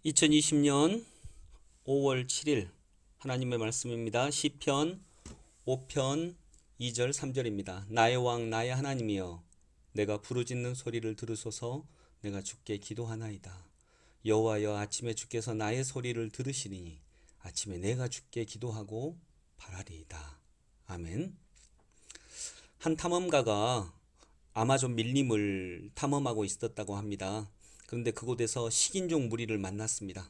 2020년 5월 7일 하나님의 말씀입니다. 시편 5편 2절 3절입니다. 나의 왕 나의 하나님이여 내가 부르짖는 소리를 들으소서. 내가 주께 기도하나이다. 여호와여 아침에 주께서 나의 소리를 들으시니 아침에 내가 주께 기도하고 바라리이다. 아멘. 한 탐험가가 아마존 밀림을 탐험하고 있었다고 합니다. 그런데 그곳에서 식인종 무리를 만났습니다.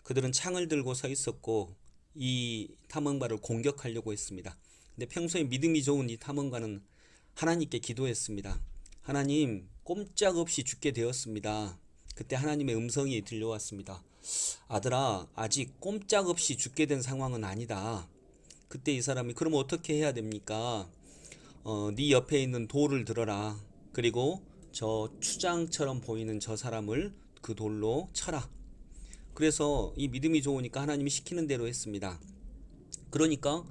그들은 창을 들고 서 있었고 이 탐험가를 공격하려고 했습니다. 근데 평소에 믿음이 좋은 이 탐험가는 하나님께 기도했습니다. 하나님, 꼼짝없이 죽게 되었습니다. 그때 하나님의 음성이 들려왔습니다. 아들아, 아직 꼼짝없이 죽게 된 상황은 아니다. 그때 이 사람이 그럼 어떻게 해야 됩니까? 네 옆에 있는 돌을 들어라. 그리고 저 추장처럼 보이는 저 사람을 그 돌로 쳐라. 그래서 이 믿음이 좋으니까 하나님이 시키는 대로 했습니다. 그러니까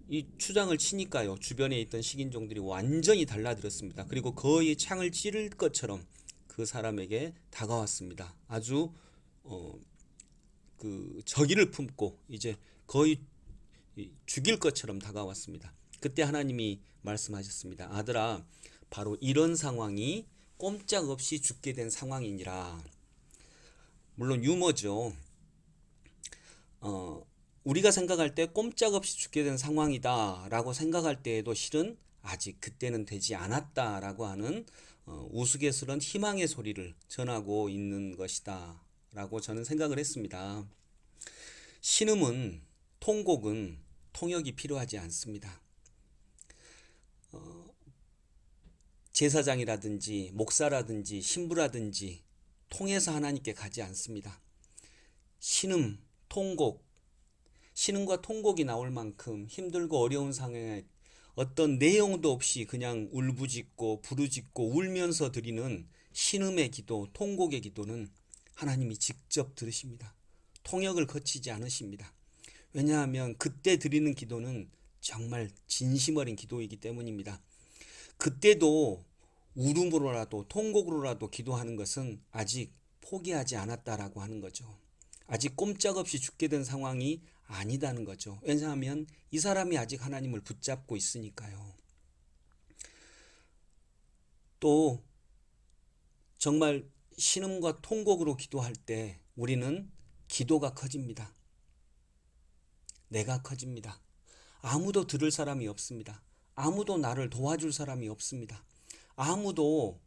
이 추장을 치니까요, 주변에 있던 식인종들이 완전히 달라들었습니다. 그리고 거의 창을 찌를 것처럼 그 사람에게 다가왔습니다. 아주 그 적의를 품고 이제 거의 죽일 것처럼 다가왔습니다. 그때 하나님이 말씀하셨습니다. 아들아, 바로 이런 상황이 꼼짝없이 죽게 된 상황이니라. 물론 유머죠. 우리가 생각할 때 꼼짝없이 죽게 된 상황이다 라고 생각할 때에도 실은 아직 그때는 되지 않았다 라고 하는 우스갯스런 희망의 소리를 전하고 있는 것이다 라고 저는 생각을 했습니다. 신음은, 통곡은 통역이 필요하지 않습니다. 제사장이라든지 목사라든지 신부라든지 통해서 하나님께 가지 않습니다. 신음, 통곡, 신음과 통곡이 나올 만큼 힘들고 어려운 상황에 어떤 내용도 없이 그냥 울부짖고 부르짖고 울면서 드리는 신음의 기도, 통곡의 기도는 하나님이 직접 들으십니다. 통역을 거치지 않으십니다. 왜냐하면 그때 드리는 기도는 정말 진심 어린 기도이기 때문입니다. 그때도 울음으로라도 통곡으로라도 기도하는 것은 아직 포기하지 않았다라고 하는 거죠. 아직 꼼짝없이 죽게 된 상황이 아니다는 거죠. 왜냐하면 이 사람이 아직 하나님을 붙잡고 있으니까요. 또 정말 신음과 통곡으로 기도할 때 우리는 기도가 커집니다. 내가 커집니다. 아무도 들을 사람이 없습니다. 아무도 나를 도와줄 사람이 없습니다. 아무도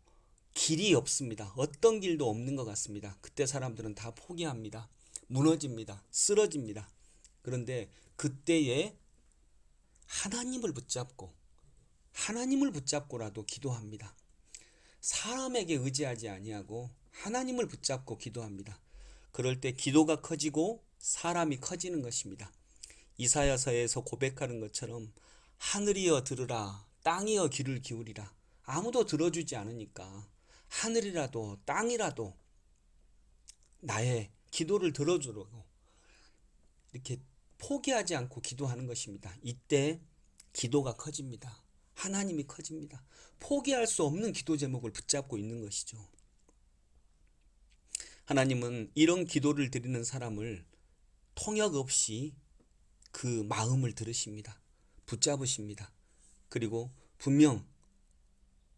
길이 없습니다. 어떤 길도 없는 것 같습니다. 그때 사람들은 다 포기합니다. 무너집니다. 쓰러집니다. 그런데 그때에 하나님을 붙잡고라도 기도합니다. 사람에게 의지하지 아니하고 하나님을 붙잡고 기도합니다. 그럴 때 기도가 커지고 사람이 커지는 것입니다. 이사야서에서 고백하는 것처럼 하늘이여 들으라, 땅이여 귀를 기울이라. 아무도 들어주지 않으니까 하늘이라도 땅이라도 나의 기도를 들어주려고 이렇게 포기하지 않고 기도하는 것입니다. 이때 기도가 커집니다. 하나님이 커집니다. 포기할 수 없는 기도 제목을 붙잡고 있는 것이죠. 하나님은 이런 기도를 드리는 사람을 통역 없이 그 마음을 들으십니다. 붙잡으십니다. 그리고 분명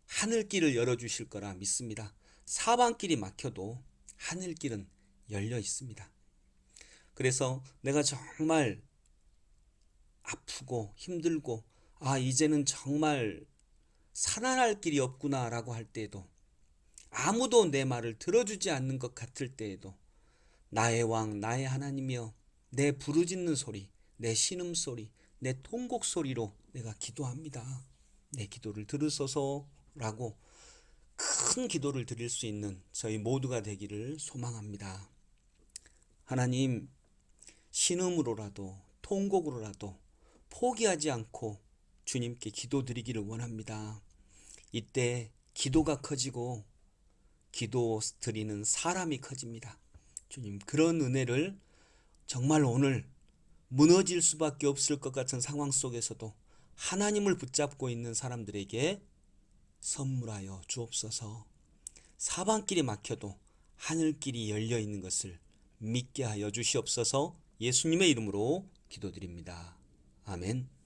하늘길을 열어주실 거라 믿습니다. 사방길이 막혀도 하늘길은 열려 있습니다. 그래서 내가 정말 아프고 힘들고 이제는 정말 살아날 길이 없구나 라고 할 때에도 아무도 내 말을 들어주지 않는 것 같을 때에도 나의 왕 나의 하나님이여 내 부르짖는 소리, 내 신음소리, 내 통곡소리로 내가 기도합니다. 내 기도를 들으소서라고 큰 기도를 드릴 수 있는 저희 모두가 되기를 소망합니다. 하나님, 신음으로라도 통곡으로라도 포기하지 않고 주님께 기도드리기를 원합니다. 이때 기도가 커지고 기도 드리는 사람이 커집니다. 주님, 그런 은혜를 정말 오늘 무너질 수밖에 없을 것 같은 상황 속에서도 하나님을 붙잡고 있는 사람들에게 선물하여 주옵소서. 사방길이 막혀도 하늘길이 열려 있는 것을 믿게 하여 주시옵소서. 예수님의 이름으로 기도드립니다. 아멘.